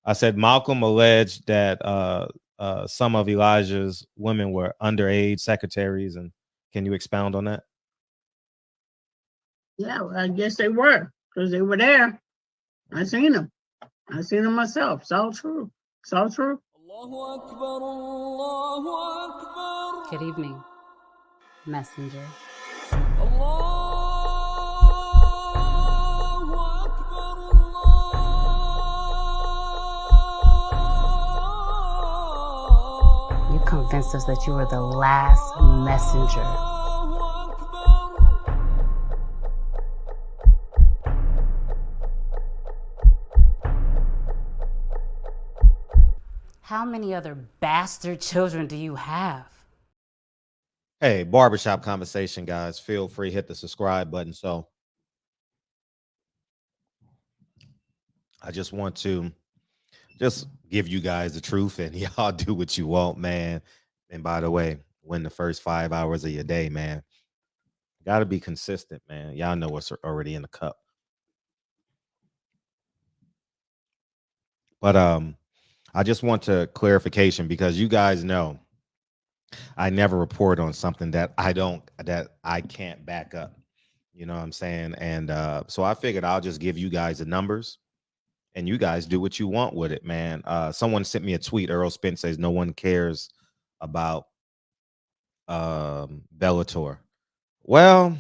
I said Malcolm alleged that some of Elijah's women were underage secretaries, and can you expound on that? Yeah, well, I guess they were, because they were there. I seen them. I seen them myself. It's all true. It's all true. Good evening, messenger. You convinced us that you were the last messenger. How many other bastard children do you have? Hey, barbershop conversation, guys. Feel free, hit the subscribe button. So I just want to just give you guys the truth, and y'all do what you want, man. And by the way, win the first 5 hours of your day, man. Got to be consistent, man. Y'all know what's already in the cup. But I just want to clarification, because you guys know I never report on something that I can't back up. You know what I'm saying? And so I figured I'll just give you guys the numbers, and you guys do what you want with it, man. Someone sent me a tweet. Earl Spence says no one cares about Bellator. Well,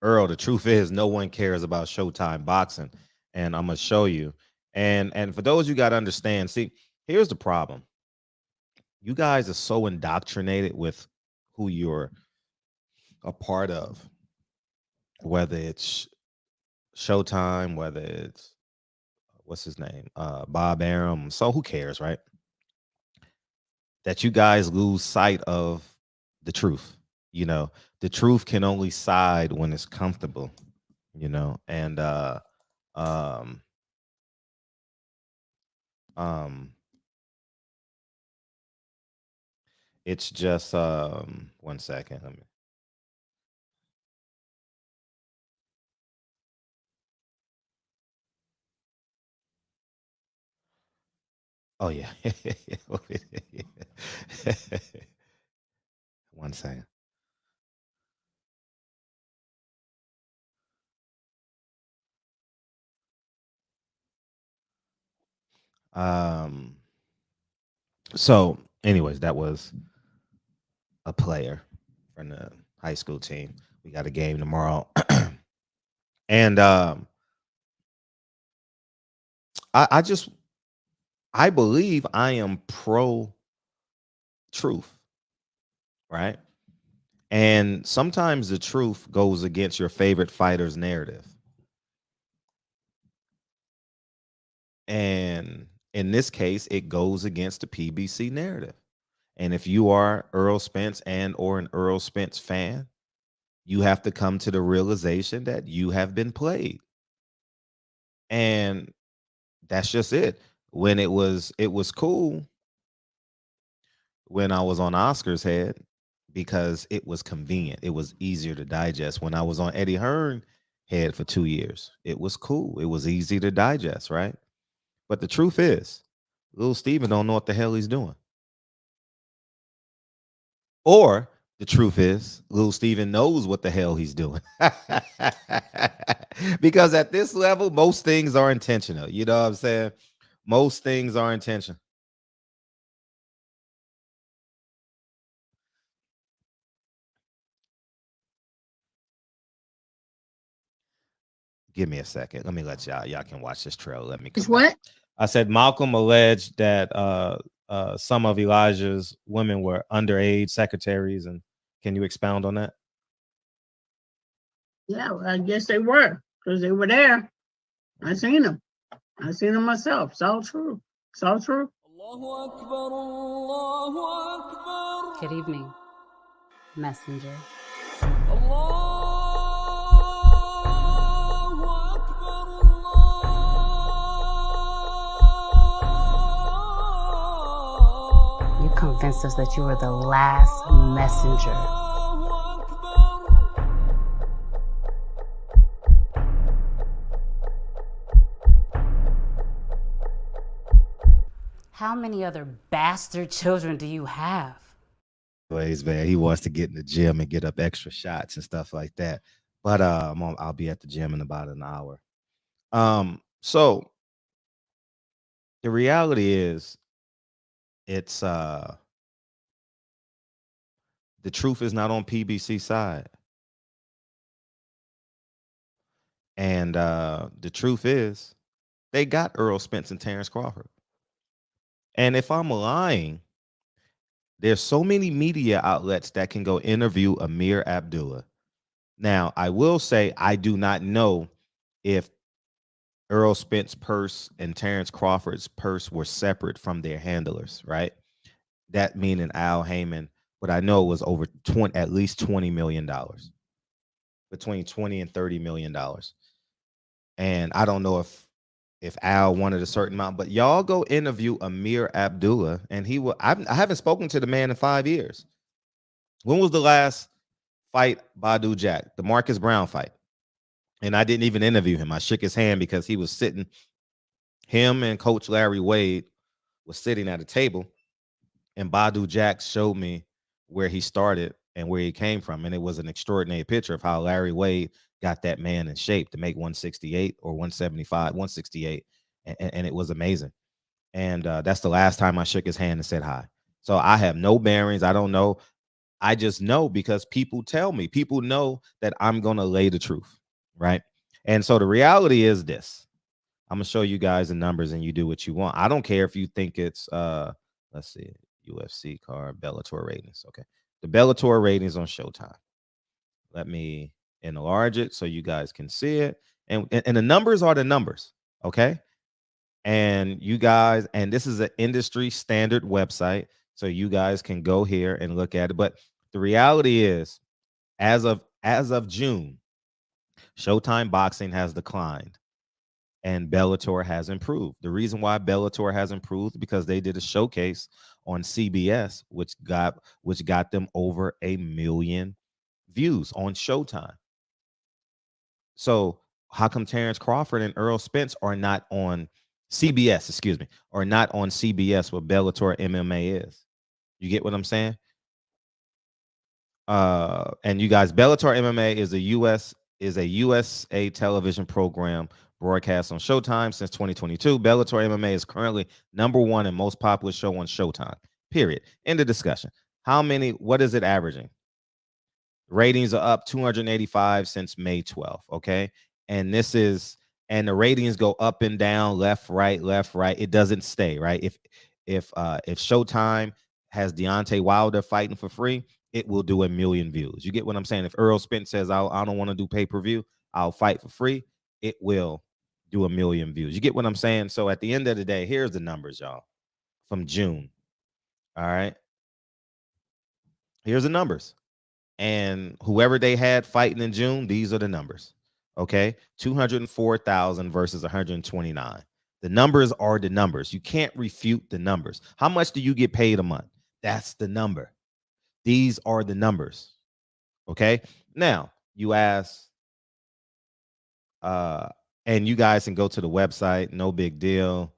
Earl, the truth is no one cares about Showtime boxing, and I'm gonna show you. And for those you got to understand, see, here's the problem. You guys are so indoctrinated with who you're a part of, whether it's Showtime, whether it's what's his name, Bob Arum. So who cares, right? That you guys lose sight of the truth. You know, the truth can only side when it's comfortable, you know, and it's just 1 second. Let me. Oh yeah. 1 second. So anyways, that was a player from the high school team. We got a game tomorrow. And I believe I am pro truth, right? And sometimes the truth goes against your favorite fighter's narrative. And in this case, it goes against the PBC narrative. And if you are Earl Spence or an Earl Spence fan, you have to come to the realization that you have been played. And that's just it. When it was cool when I was on Oscar's head, because it was convenient. It was easier to digest. When I was on Eddie Hearn head for 2 years, it was cool. It was easy to digest, right? But the truth is, Lil Stephen don't know what the hell he's doing. Or the truth is, Lil Stephen knows what the hell he's doing. Because at this level, most things are intentional. You know what I'm saying? Most things are intentional. Give me a second. Let me let y'all can watch this trail. Let me. It's what? I said Malcolm alleged that some of Elijah's women were underage secretaries, and can you expound on that? Yeah, well, I guess they were, because they were there. I seen them. I seen them myself. It's all true. It's all true. Good evening, messenger. You convinced us that you were the last messenger. How many other bastard children do you have? Anyways, man, he wants to get in the gym and get up extra shots and stuff like that. But I'll be at the gym in about an hour. So the reality is, it's the truth is not on PBC side, and the truth is, they got Earl Spence and Terrence Crawford. And if I'm lying, there's so many media outlets that can go interview Amir Abdullah. Now, I will say I do not know if Earl Spence purse and Terrence Crawford's purse were separate from their handlers, right? That meaning Al Heyman, but I know it was over at least $20 million, between $20 and $30 million. And I don't know if Al wanted a certain amount, but y'all go interview Amir Abdullah, and he will. I haven't spoken to the man in 5 years. When was the last fight Badu Jack, the Marcus Brown fight? And I didn't even interview him. I shook his hand because he was sitting. Him and Coach Larry Wade was sitting at a table, and Badu Jack showed me where he started and where he came from, and it was an extraordinary picture of how Larry Wade got that man in shape to make 168 or 175, 168, and it was amazing. And that's the last time I shook his hand and said hi. So I have no bearings. I don't know. I just know because people tell me. People know that I'm going to lay the truth, right? And so the reality is this. I'm going to show you guys the numbers and you do what you want. I don't care if you think it's, let's see, UFC card, Bellator ratings. Okay. The Bellator ratings on Showtime. Let me enlarge it so you guys can see it. And the numbers are the numbers. Okay. And you guys, and this is an industry standard website, so you guys can go here and look at it. But the reality is, as of June, Showtime boxing has declined and Bellator has improved. The reason why Bellator has improved because they did a showcase on CBS, which got them over 1 million views on Showtime. So how come Terrence Crawford and Earl Spence are not on CBS, or not on CBS where Bellator MMA is? You get what I'm saying? And you guys, Bellator MMA is a USA television program broadcast on Showtime since 2022. Bellator MMA is currently #1 and most popular show on Showtime. Period. End of discussion. What is it averaging? Ratings are up 285 since May 12th. Okay. And the ratings go up and down, left, right. It doesn't stay, right? If Showtime has Deontay Wilder fighting for free, it will do 1 million views. You get what I'm saying? If Earl Spence says, I don't want to do pay-per-view, I'll fight for free, it will do 1 million views. You get what I'm saying? So at the end of the day, here's the numbers, y'all, from June. All right. Here's the numbers. And whoever they had fighting in June, these are the numbers. Okay. 204,000 versus 129. The numbers are the numbers. You can't refute the numbers. How much do you get paid a month? That's the number. These are the numbers. Okay. Now you ask, and you guys can go to the website, no big deal.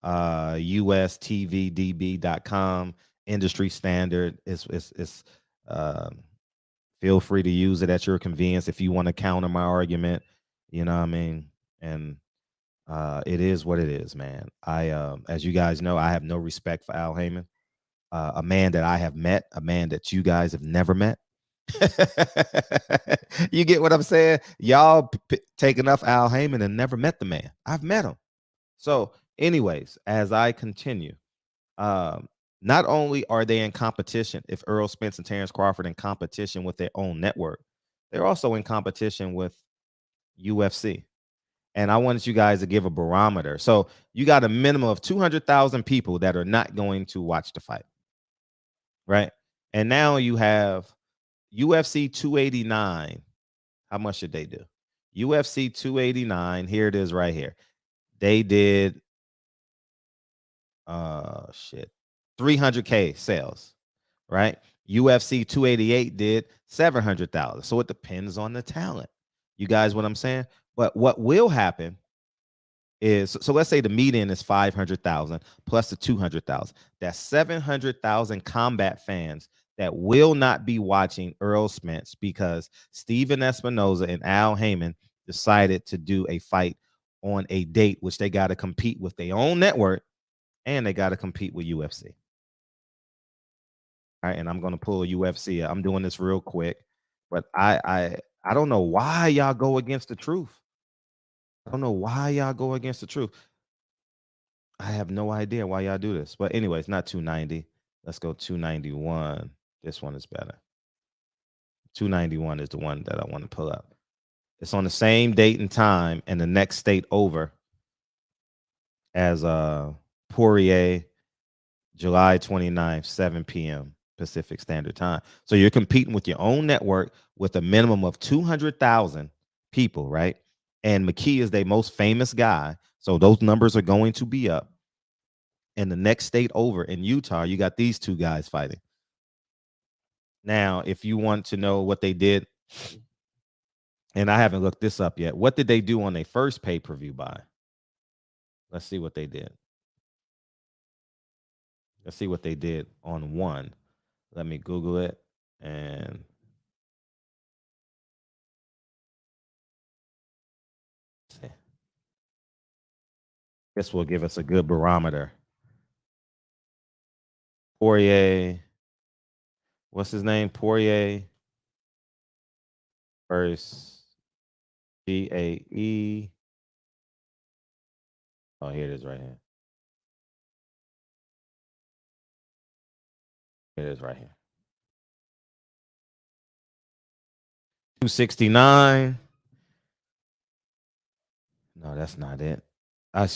USTVDB.com, industry standard. It's feel free to use it at your convenience if you want to counter my argument. You know what I mean? And it is what it is, man. As you guys know, I have no respect for Al Heyman, a man that I have met, a man that you guys have never met. You get what I'm saying? Y'all take enough Al Heyman and never met the man. I've met him. So, anyways, as I continue, not only are they in competition, if Earl Spence and Terrence Crawford in competition with their own network, they're also in competition with UFC. And I wanted you guys to give a barometer. So you got a minimum of 200,000 people that are not going to watch the fight, right? And now you have UFC 289. How much should they do? UFC 289. Here it is right here. They did 300K sales, right? UFC 288 did 700,000. So it depends on the talent. You guys, what I'm saying? But what will happen is, so let's say the median is 500,000 plus the 200,000. That's 700,000 combat fans that will not be watching Earl Spence because Steven Espinoza and Al Heyman decided to do a fight on a date, which they got to compete with their own network and they got to compete with UFC. All right, and I'm going to pull UFC. I'm doing this real quick, but I don't know why y'all go against the truth. I don't know why y'all go against the truth. I have no idea why y'all do this. But anyway, it's not 290. Let's go 291. This one is better. 291 is the one that I want to pull up. It's on the same date and time and the next state over as Poirier, July 29th, 7 p.m. Pacific Standard Time. So you're competing with your own network with a minimum of 200,000 people, right? And McKee is their most famous guy. So those numbers are going to be up. And the next state over in Utah, you got these two guys fighting. Now, if you want to know what they did, and I haven't looked this up yet, what did they do on their first pay-per-view buy? Let's see what they did. Let's see what they did on one. Let me Google it and see. This will give us a good barometer. Poirier, what's his name? Poirier versus GAE. Oh, here it is right here. It is right here. 269. No, that's not it. I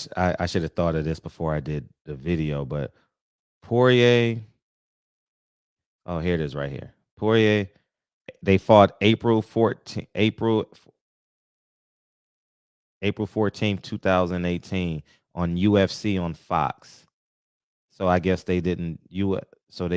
should have thought of this before I did the video, but Poirier. Oh, here it is right here. Poirier. They fought April 14th, 2018 on UFC on Fox. So I guess they didn't so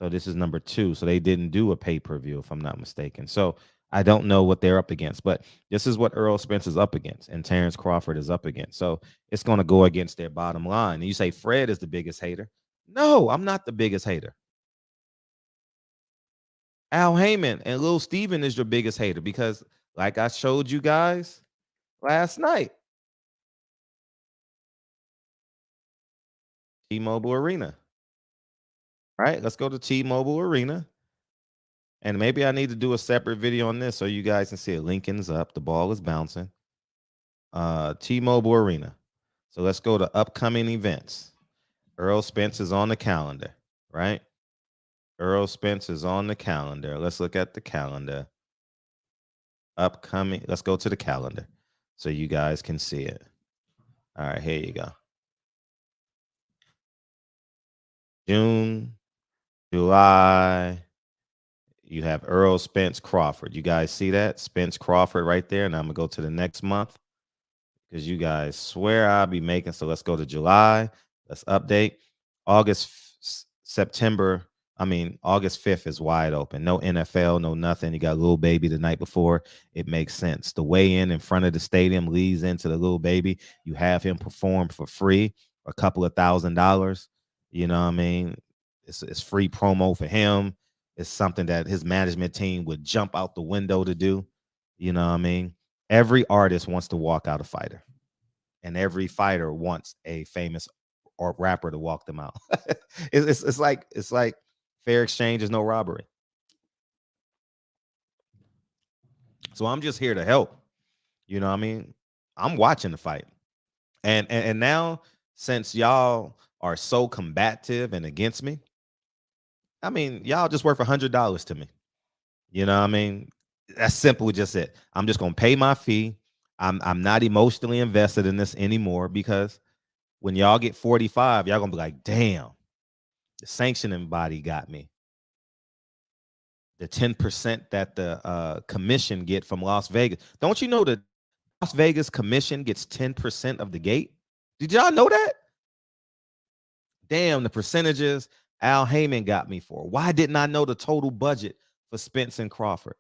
this is number 2. So they didn't do a pay-per-view, if I'm not mistaken. So I don't know what they're up against, but this is what Earl Spence is up against and Terrence Crawford is up against. So it's going to go against their bottom line. And you say Fred is the biggest hater. No, I'm not the biggest hater. Al Heyman and Lil Stephen is your biggest hater because, like I showed you guys last night, T-Mobile Arena. All right, let's go to T-Mobile Arena. And maybe I need to do a separate video on this so you guys can see it. Lincoln's up. The ball is bouncing. T-Mobile Arena. So let's go to upcoming events. Earl Spence is on the calendar, right? Earl Spence is on the calendar. Let's look at the calendar. Upcoming. Let's go to the calendar so you guys can see it. All right, here you go. June, July. You have Earl Spence Crawford. You guys see that? Spence Crawford right there. And I'm going to go to the next month because you guys swear I'll be making. So let's go to July. Let's update. August 5th is wide open. No NFL, no nothing. You got Lil Baby the night before. It makes sense. The weigh-in front of the stadium leads into the Lil Baby. You have him perform for free, a couple of $1,000. You know what I mean? It's free promo for him. It's something that his management team would jump out the window to do. You know what I mean? Every artist wants to walk out a fighter. And every fighter wants a famous or rapper to walk them out. it's like fair exchange is no robbery. So I'm just here to help. You know what I mean? I'm watching the fight. And now, since y'all are so combative and against me, I mean, y'all just worth $100 to me. You know what I mean? That's simple, just it. I'm just gonna pay my fee. I'm not emotionally invested in this anymore because when y'all get 45, y'all gonna be like, damn, the sanctioning body got me. The 10% that the commission get from Las Vegas. Don't you know that Las Vegas commission gets 10% of the gate? Did y'all know that? Damn, the percentages Al Heyman got me for. Why didn't I know the total budget for Spence and Crawford?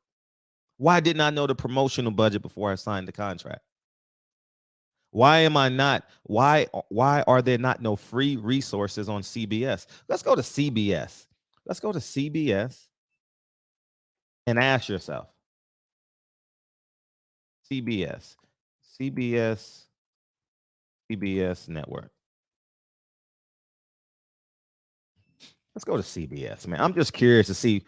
Why didn't I know the promotional budget before I signed the contract? Why am I not? Why are there not no free resources on CBS? Let's go to CBS. Let's go to CBS and ask yourself. CBS, CBS, CBS network. Let's go to CBS, man. I'm just curious to see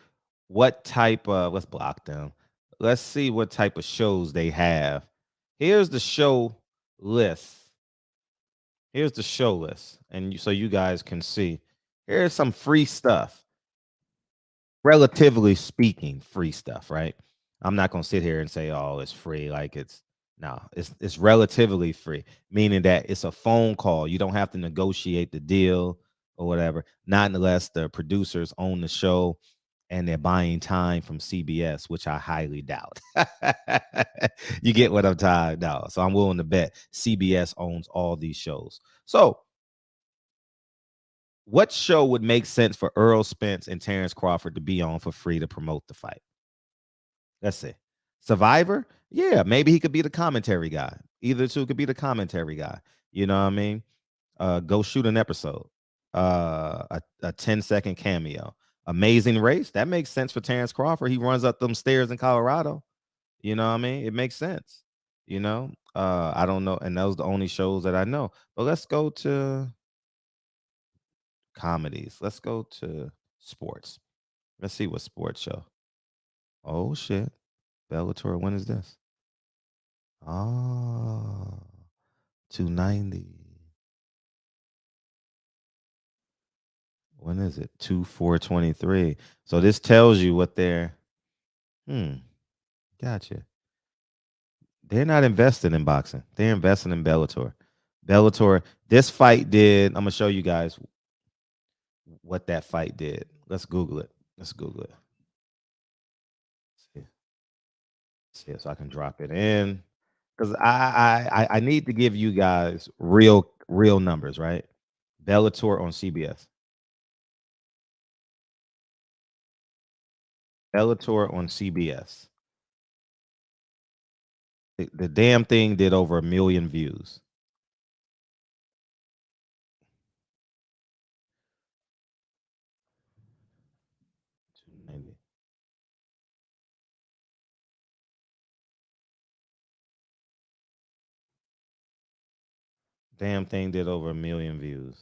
what type of, let's block them. Let's see what type of shows they have. Here's the show list. Here's the show list. And so you guys can see. Here's some free stuff. Relatively speaking, free stuff, right? I'm not gonna sit here and say, oh, it's free. Like it's relatively free, meaning that it's a phone call. You don't have to negotiate the deal or whatever, not unless the producers own the show and they're buying time from CBS, which I highly doubt. You get what I'm talking about. So I'm willing to bet CBS owns all these shows. So what show would make sense for Earl Spence and Terrence Crawford to be on for free to promote the fight? Let's see. Survivor? Yeah, maybe he could be the commentary guy. Either two could be the commentary guy. You know what I mean? Go shoot an episode. A 10-second cameo. Amazing Race. That makes sense for Terrence Crawford. He runs up them stairs in Colorado. You know what I mean? It makes sense. You know? I don't know. And those are the only shows that I know. But let's go to comedies. Let's go to sports. Let's see what sports show. Oh shit. Bellator. When is this? Oh, 290. When is it? 2/4/23. So this tells you what they're gotcha. They're not invested in boxing. They're investing in Bellator. Bellator, this fight did. I'm gonna show you guys what that fight did. Let's Google it. Let's Google it. See so I can drop it in. Because I need to give you guys real numbers, right? Bellator on CBS. Bellator on CBS. The damn thing did over 1 million views. Damn thing did over 1 million views.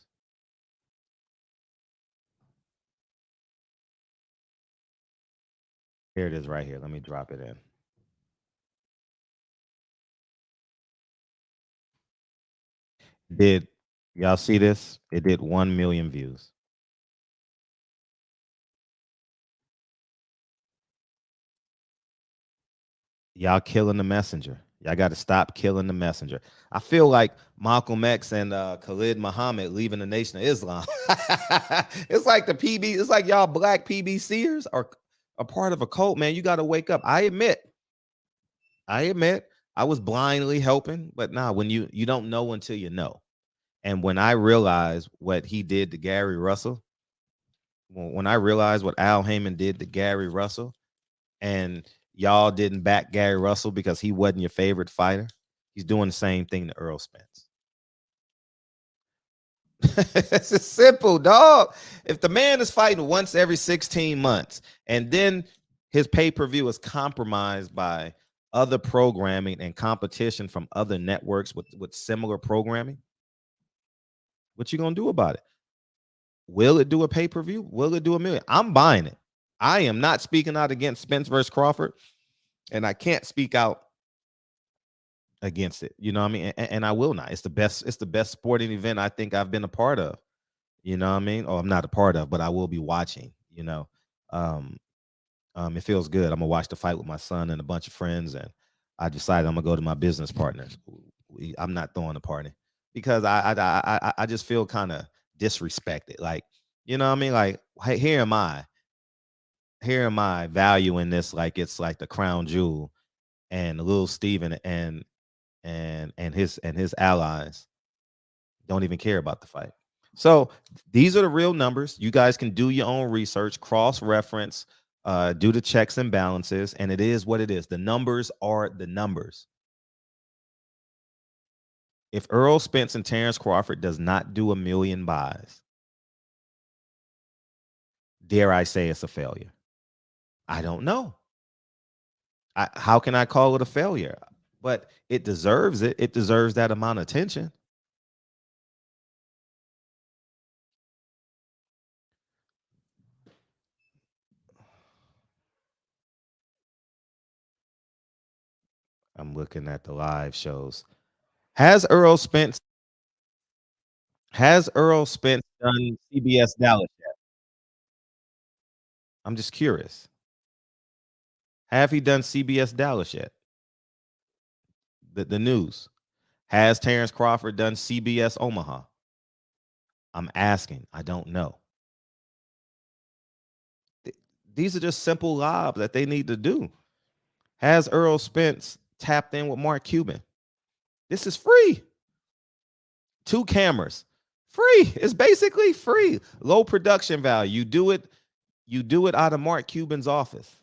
Here it is right here. Let me drop it in. Did y'all see this? It did 1 million views. Y'all killing the messenger. Y'all got to stop killing the messenger. I feel like Malcolm X and Khalid Muhammad leaving the Nation of Islam. It's like the PB. It's like y'all black PBCers are a part of a cult, man. You got to wake up. I admit, I was blindly helping, but nah, when you don't know until you know. And when I realized what he did to Gary Russell, when I realized what Al Heyman did to Gary Russell, and y'all didn't back Gary Russell because he wasn't your favorite fighter, he's doing the same thing to Earl Spence. It's just simple, dog. If the man is fighting once every 16 months and then his pay-per-view is compromised by other programming and competition from other networks with similar programming, what you gonna do about it? Will it do a pay-per-view? Will it do 1 million? I'm buying it. I am not speaking out against Spence versus Crawford, and I can't speak out against it. You know what I mean? And I will not. It's the best sporting event I think I've been a part of. You know what I mean? Or I'm not a part of, but I will be watching, you know. It feels good. I'm gonna watch the fight with my son and a bunch of friends, and I decided I'm gonna go to my business partners. I'm not throwing a party because I just feel kind of disrespected. Like, you know what I mean? Like, hey, here am I valuing this like it's like the crown jewel, and Lil Stephen and his allies don't even care about the fight. So these are the real numbers. You guys can do your own research, cross-reference, do the checks and balances, and it is what it is. The numbers are the numbers. If Earl Spence and Terrence Crawford does not do 1 million buys, dare I say it's a failure? I don't know. How can I call it a failure? But it deserves it. It deserves that amount of attention. I'm looking at the live shows. Has Earl Spence done CBS Dallas yet? I'm just curious. Have he done CBS Dallas yet? The news. Has Terrence Crawford done CBS Omaha? I'm asking. I don't know. These are just simple lobs that they need to do. Has Earl Spence tapped in with Mark Cuban? This is free. 2 cameras. Free. It's basically free. Low production value. You do it out of Mark Cuban's office.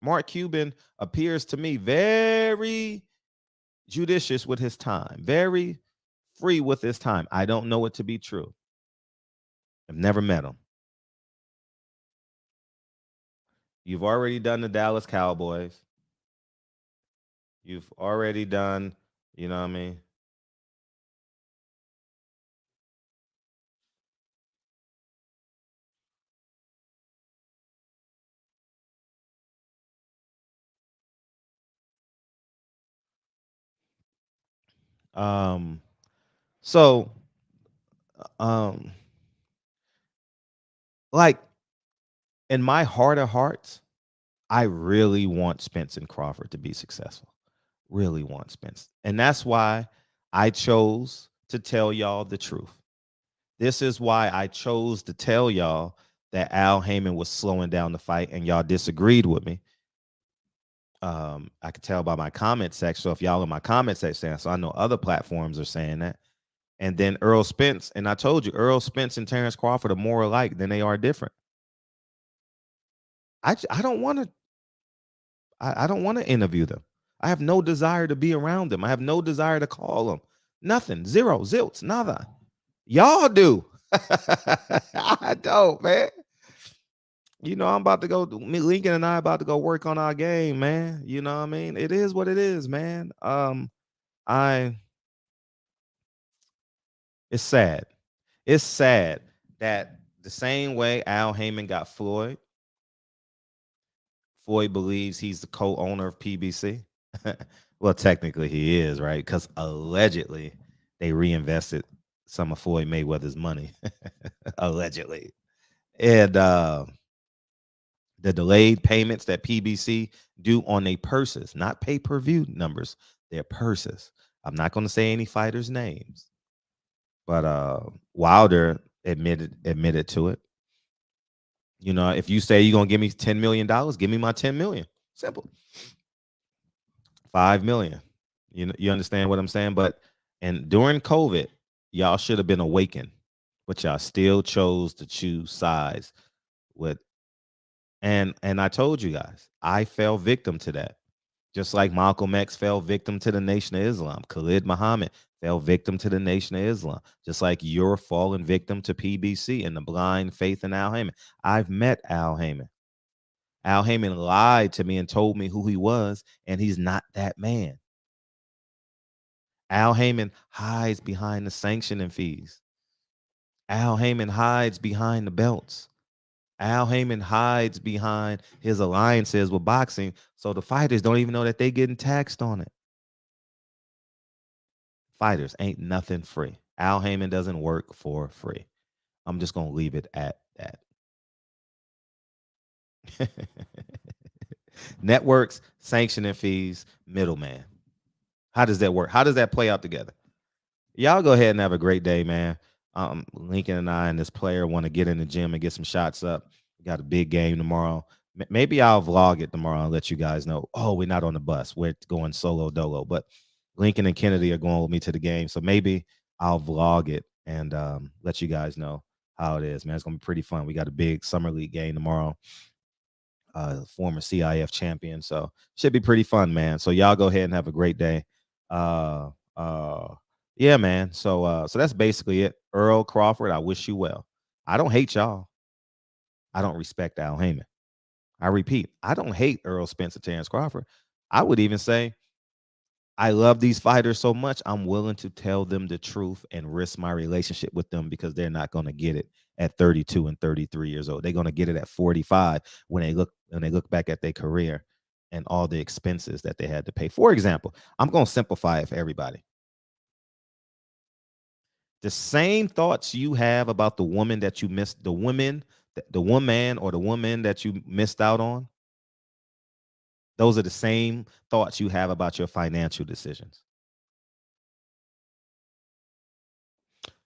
Mark Cuban appears to me very judicious with his time, very free with his time. I don't know it to be true. I've never met him. You've already done the Dallas Cowboys. You've already done, you know what I mean? Um, so um like in my heart of hearts, I really want Spence and Crawford to be successful. Really want Spence. And that's why I chose to tell y'all the truth. This is why I chose to tell y'all that Al Heyman was slowing down the fight and y'all disagreed with me. I could tell by my comment section. So if y'all in my comment section, so I know other platforms are saying that. And then Earl Spence, and I told you, Earl Spence and Terrence Crawford are more alike than they are different. I don't want to. I don't want to interview them. I have no desire to be around them. I have no desire to call them. Nothing. Zero. Zilts. Nada. Y'all do. I don't, man. You know, I'm about to go. Lincoln and I about to go work on our game, man. You know what I mean? It is what it is, man. It's sad. It's sad that the same way Al Heyman got Floyd, Floyd believes he's the co-owner of PBC. Well, technically he is, right? Because allegedly they reinvested some of Floyd Mayweather's money. Allegedly. And the delayed payments that PBC do on their purses, not pay-per-view numbers, their purses. I'm not going to say any fighters' names, but Wilder admitted to it. You know, if you say you're gonna give me $10 million, give me my 10 million. Simple. 5 million. You understand what I'm saying? But and during COVID, y'all should have been awakened, but y'all still chose to choose sides with. And I told you guys, I fell victim to that. Just like Malcolm X fell victim to the Nation of Islam. Khalid Muhammad fell victim to the Nation of Islam. Just like you're falling victim to PBC and the blind faith in Al Heyman. I've met Al Heyman. Al Heyman lied to me and told me who he was, and he's not that man. Al Heyman hides behind the sanctioning fees. Al Heyman hides behind the belts. Al Heyman hides behind his alliances with boxing, so the fighters don't even know that they're getting taxed on it. Fighters ain't nothing free. Al Heyman doesn't work for free. I'm just going to leave it at that. Networks, sanctioning fees, middleman. How does that work? How does that play out together? Y'all go ahead and have a great day, man. Lincoln and I and this player want to get in the gym and get some shots up. We got a big game tomorrow. Maybe I'll vlog it tomorrow and let you guys know. Oh, we're not on the bus. We're going solo dolo. But Lincoln and Kennedy are going with me to the game. So maybe I'll vlog it and let you guys know how it is, man. It's going to be pretty fun. We got a big summer league game tomorrow. Former CIF champion. So should be pretty fun, man. So y'all go ahead and have a great day. Yeah, man. So that's basically it. Earl Crawford, I wish you well. I don't hate y'all. I don't respect Al Heyman. I repeat, I don't hate Earl Spence or Terrence Crawford. I would even say I love these fighters so much, I'm willing to tell them the truth and risk my relationship with them because they're not going to get it at 32 and 33 years old. They're going to get it at 45 when they look back at their career and all the expenses that they had to pay. For example, I'm going to simplify it for everybody. The same thoughts you have about the woman that you missed, the woman or the woman that you missed out on, those are the same thoughts you have about your financial decisions.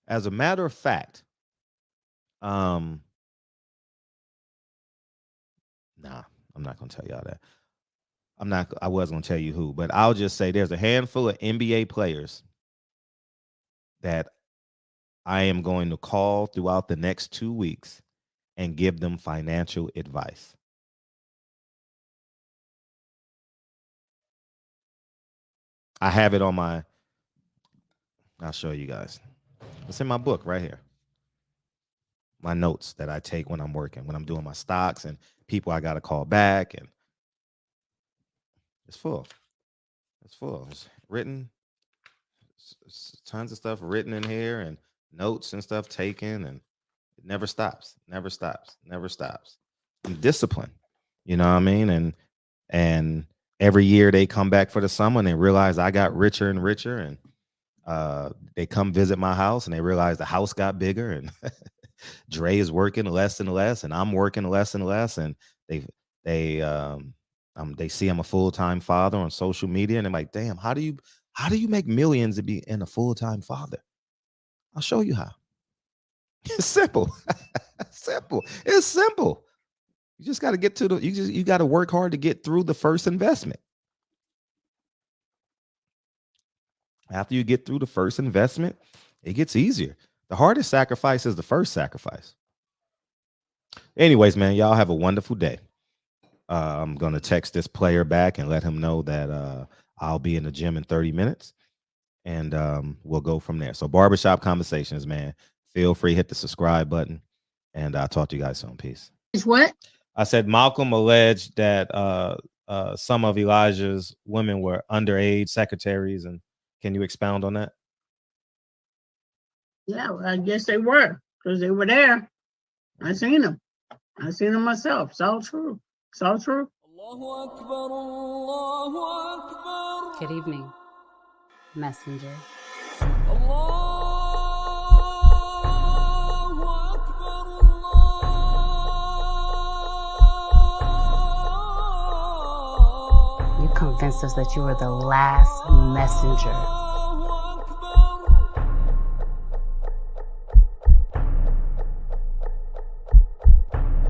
As a matter of fact, nah, I'm not gonna tell y'all that. I was gonna tell you who, but I'll just say there's a handful of NBA players that I am going to call throughout the next 2 weeks and give them financial advice. I have it on I'll show you guys. It's in my book right here. My notes that I take when I'm working, when I'm doing my stocks and people I got to call back. And it's full. It's full. It's written. It's tons of stuff written in here and notes and stuff taken. And it never stops. Never stops. Never stops. And discipline. You know what I mean? And every year they come back for the summer and they realize I got richer and richer. And they come visit my house and they realize the house got bigger and Dre is working less and less and I'm working less and less. And they see I'm a full-time father on social media and they're like, damn, how do you make millions to be in a full-time father? I'll show you how. It's simple. Simple. It's simple. You just got to get to you got to work hard to get through the first investment. After you get through the first investment, it gets easier. The hardest sacrifice is the first sacrifice. Anyways, man, y'all have a wonderful day. I'm going to text this player back and let him know that I'll be in the gym in 30 minutes. And we'll go from there. So Barbershop Conversations, man. Feel free, hit the subscribe button. And I'll talk to you guys soon. Peace. It's what? I said Malcolm alleged that some of Elijah's women were underage secretaries. And can you expound on that? Yeah, well, I guess they were because they were there. I seen them. I seen them myself. It's all true. It's all true. Good evening, messenger. You convinced us that you were the last messenger.